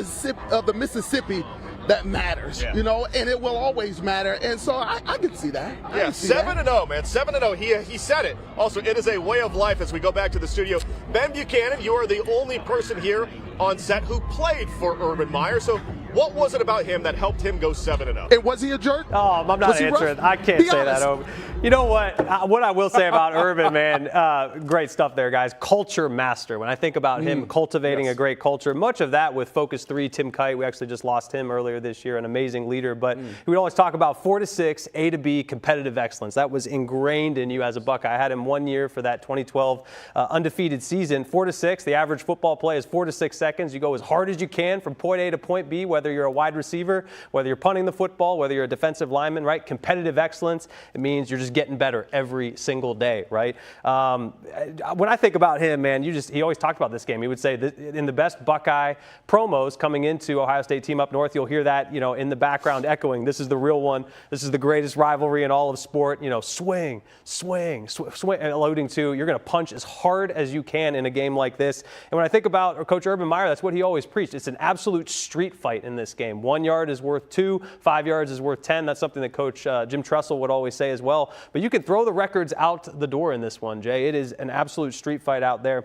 Mississippi that matters, you know, and it will always matter. And so I can see that. Yeah, 7-0, man. 7-0. He said it. Also, it is a way of life as we go back to the studio. Ben Buchanan, you are the only person here on set who played for Urban Meyer. So what was it about him that helped him go 7-0? And was he a jerk? Oh, I'm not answering. I can't say that over. You know what? What I will say about Urban, man, great stuff there, guys. Culture master. When I think about him cultivating a great culture, much of that with Focus 3, Tim Kite. We actually just lost him earlier this year, an amazing leader. But he would always talk about 4 to 6, A to B, competitive excellence. That was ingrained in you as a Buckeye. I had him 1 year for that 2012 undefeated season. 4 to 6, the average football play is 4 to 6 seconds. You go as hard as you can from point A to point B, whether you're a wide receiver, whether you're punting the football, whether you're a defensive lineman, right? Competitive excellence, it means you're just getting better every single day, right? When I think about him, man, he always talked about this game. He would say that in the best Buckeye promos coming into Ohio State team up north, you'll hear that, you know, in the background echoing, this is the real one. This is the greatest rivalry in all of sport. You know, swing, alluding to you're going to punch as hard as you can in a game like this. And when I think about Coach Urban Meyer, that's what he always preached. It's an absolute street fight in this game. 1 yard is worth 2, 5 yards is worth 10. That's something that Coach Jim Tressel would always say as well. But you can throw the records out the door in this one, Jay. It is an absolute street fight out there.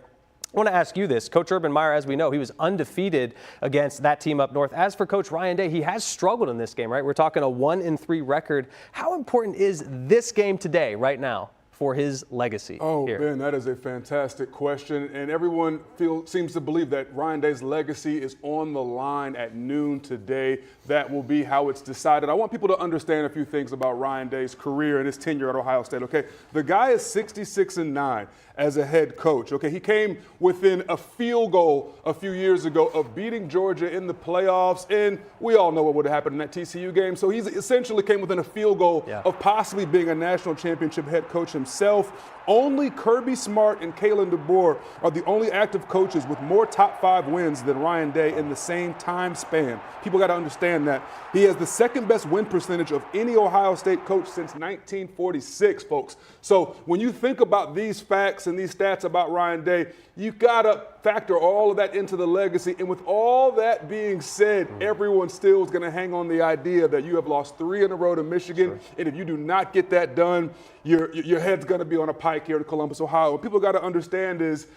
I want to ask you this. Coach Urban Meyer, as we know, he was undefeated against that team up north. As for Coach Ryan Day, he has struggled in this game, right? We're talking a 1-3 record. How important is this game today, right now, for his legacy? Ben, that is a fantastic question. And everyone seems to believe that Ryan Day's legacy is on the line at noon today. That will be how it's decided. I want people to understand a few things about Ryan Day's career and his tenure at Ohio State, okay? The guy is 66-9 as a head coach, okay? He came within a field goal a few years ago of beating Georgia in the playoffs, and we all know what would have happened in that TCU game. So he essentially came within a field goal of possibly being a national championship head coach himself. Only Kirby Smart and Kalen DeBoer are the only active coaches with more top 5 wins than Ryan Day in the same time span. People got to understand that. He has the second best win percentage of any Ohio State coach since 1946, folks. So when you think about these facts and these stats about Ryan Day, you got to factor all of that into the legacy. And with all that being said, everyone still is going to hang on the idea that you have lost 3 in a row to Michigan. And if you do not get that done, your head's going to be on a pike here in Columbus, Ohio. What people got to understand is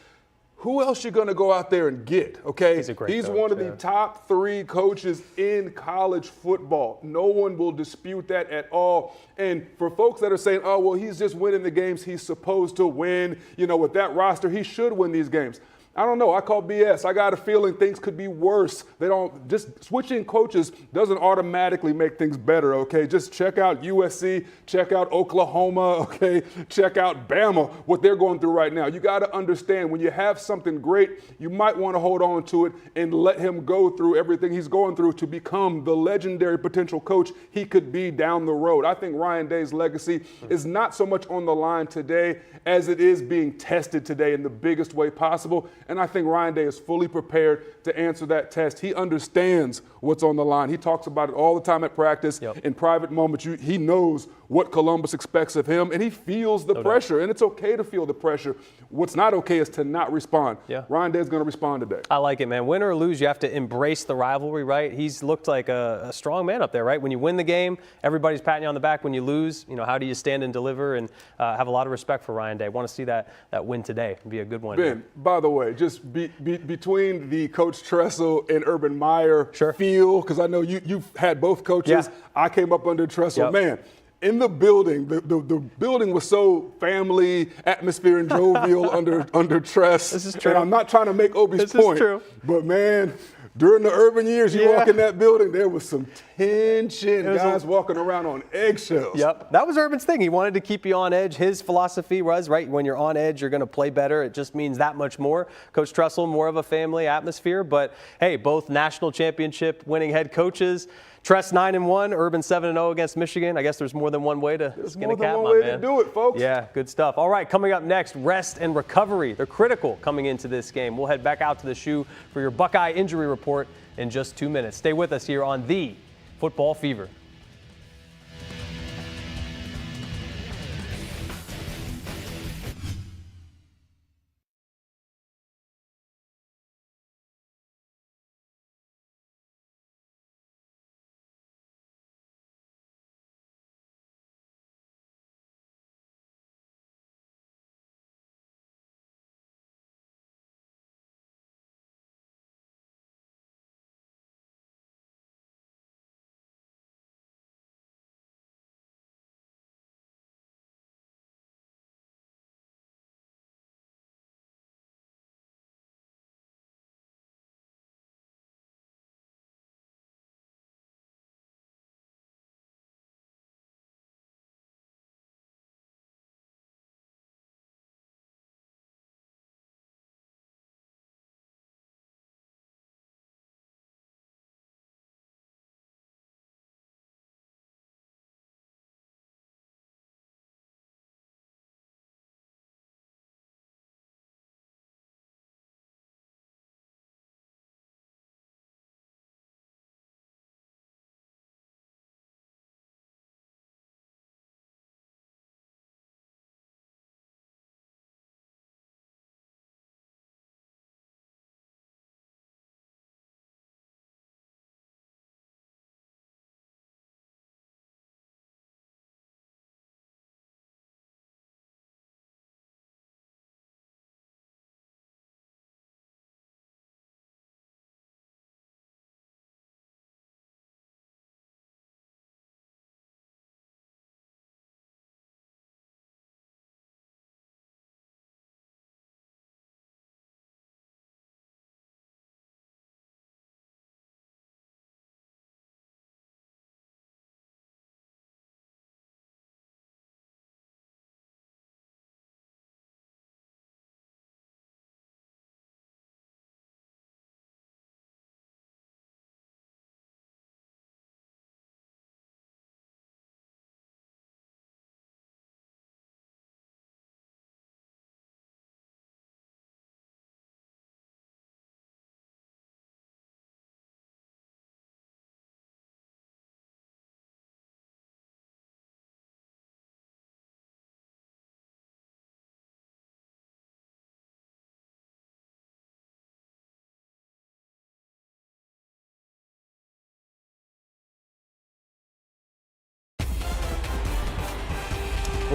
who else you going to go out there and get, okay? He's a great He's coach, one of the yeah. top 3 coaches in college football. No one will dispute that at all. And for folks that are saying, oh, well, he's just winning the games he's supposed to win, you know, with that roster, he should win these games. I don't know. I call BS. I got a feeling things could be worse. They don't, just switching coaches doesn't automatically make things better, okay? Just check out USC, check out Oklahoma, okay? Check out Bama, what they're going through right now. You got to understand when you have something great, you might want to hold on to it and let him go through everything he's going through to become the legendary potential coach he could be down the road. I think Ryan Day's legacy is not so much on the line today as it is being tested today in the biggest way possible. And I think Ryan Day is fully prepared to answer that test. He understands what's on the line. He talks about it all the time at practice. In private moments, he knows what Columbus expects of him, and he feels the pressure. And it's okay to feel the pressure. What's not okay is to not respond. Ryan Day is going to respond today. I like it, man. Win or lose, you have to embrace the rivalry, right? He's looked like a strong man up there, right? When you win the game, everybody's patting you on the back. When you lose, you know, how do you stand and deliver? And have a lot of respect for Ryan Day. Want to see that win today. It'd be a good one. Ben, by the way, just between the Coach Tressel and Urban Meyer feel, because I know you've had both coaches. I came up under Tressel. Man, in the building, the building was so family atmosphere and jovial under Tress. This is true. And I'm not trying to make Obi's point. This is true. But, man, during the Urban years, you walk in that building, there was some tension. Guys walking around on eggshells. Yep. That was Urban's thing. He wanted to keep you on edge. His philosophy was, right, when you're on edge, you're going to play better. It just means that much more. Coach Tressel, more of a family atmosphere. But, hey, both national championship winning head coaches. Tress 9-1, Urban 7-0 against Michigan. I guess there's more than one way to skin a cat, my man. There's more than one way to do it, folks. Yeah, good stuff. All right, coming up next, rest and recovery. They're critical coming into this game. We'll head back out to the shoe for your Buckeye injury report in just 2 minutes. Stay with us here on The Football Fever.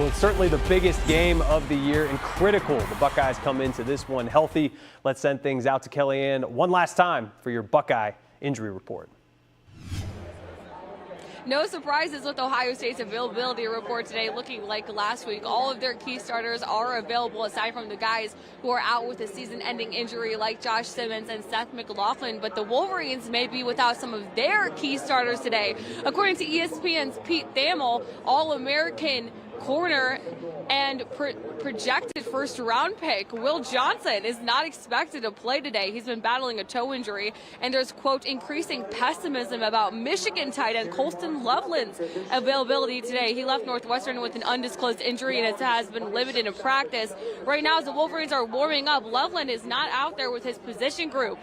Well, it's certainly the biggest game of the year and critical. The Buckeyes come into this one healthy. Let's send things out to Kellyanne one last time for your Buckeye injury report. No surprises with Ohio State's availability report today, looking like last week. All of their key starters are available, aside from the guys who are out with a season-ending injury like Josh Simmons and Seth McLaughlin. But the Wolverines may be without some of their key starters today. According to ESPN's Pete Thamel, All-American corner and projected first-round pick Will Johnson is not expected to play today. He's been battling a toe injury, and there's, quote, increasing pessimism about Michigan tight end Colston Loveland's availability today. He left Northwestern with an undisclosed injury and has been limited in practice. Right now, as the Wolverines are warming up, Loveland is not out there with his position group.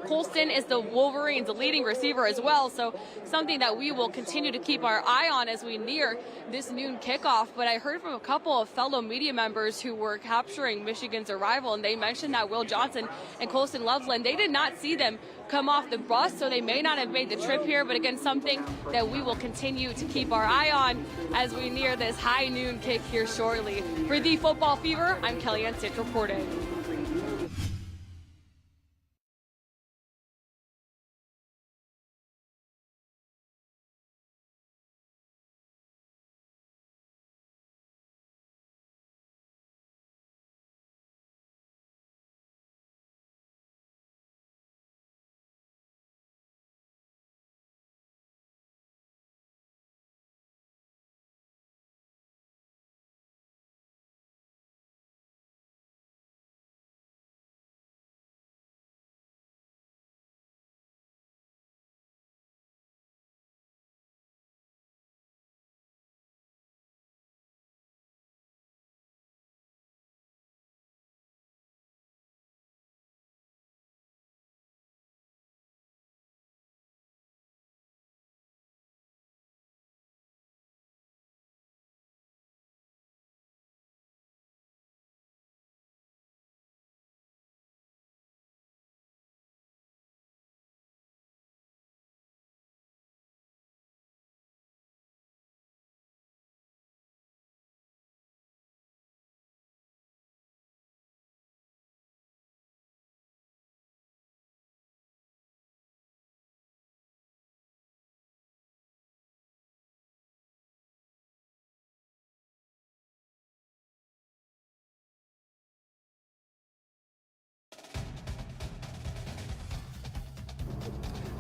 Colston is the Wolverines' leading receiver as well, so something that we will continue to keep our eye on as we near this noon kickoff. But I heard from a couple of fellow media members who were capturing Michigan's arrival, and they mentioned that Will Johnson and Colston Loveland, they did not see them come off the bus, so they may not have made the trip here. But again, something that we will continue to keep our eye on as we near this high noon kick here shortly. For the Football Fever, I'm Kellyanne Stitch reporting.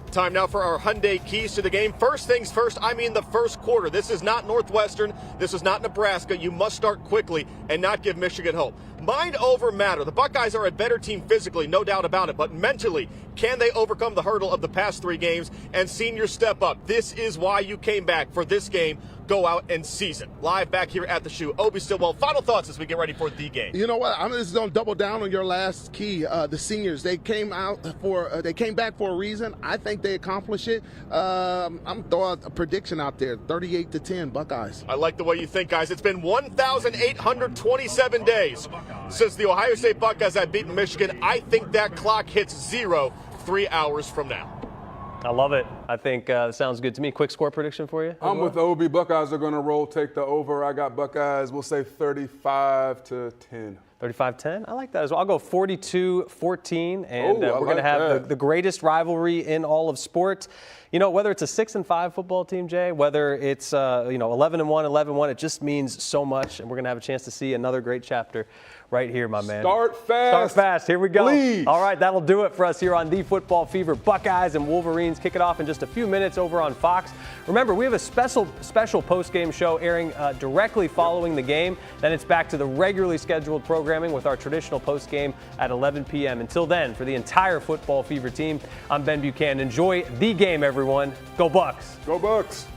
Time now for our Hyundai keys to the game. First things first, I mean the first quarter. This is not Northwestern. This is not Nebraska. You must start quickly and not give Michigan hope. Mind over matter. The Buckeyes are a better team physically, no doubt about it, but mentally, can they overcome the hurdle of the past 3 games and seniors step up? This is why you came back for this game. Go out and seize it. Live back here at the Shoe. Obi Stillwell, final thoughts as we get ready for the game. You know what? I'm just going to double down on your last key. The seniors, they came back for a reason. I think they accomplished it. I'm throwing a prediction out there, 38-10 Buckeyes. I like the way you think, guys. It's been 1,827 days since the Ohio State Buckeyes have beaten Michigan. I think that clock hits 0 3 hours from now. I love it. I think sounds good to me. Quick score prediction for you? I'm with Obi. Buckeyes are going to roll, take the over. I got Buckeyes, we'll say 35-10. 35-10? I like that as well. I'll go 42-14, and we're going to have the greatest rivalry in all of sport. You know, whether it's a 6-5 football team, Jay, whether it's 11-1, 11-1, it just means so much, and we're going to have a chance to see another great chapter right here, my man. Start fast. Start fast. Here we go. Please. All right, that'll do it for us here on The Football Fever. Buckeyes and Wolverines kick it off in just a few minutes over on Fox. Remember, we have a special post-game show airing directly following the game. Then it's back to the regularly scheduled programming with our traditional post-game at 11 p.m. Until then, for the entire Football Fever team, I'm Ben Buchanan. Enjoy the game, everyone. Go Bucks. Go Bucks.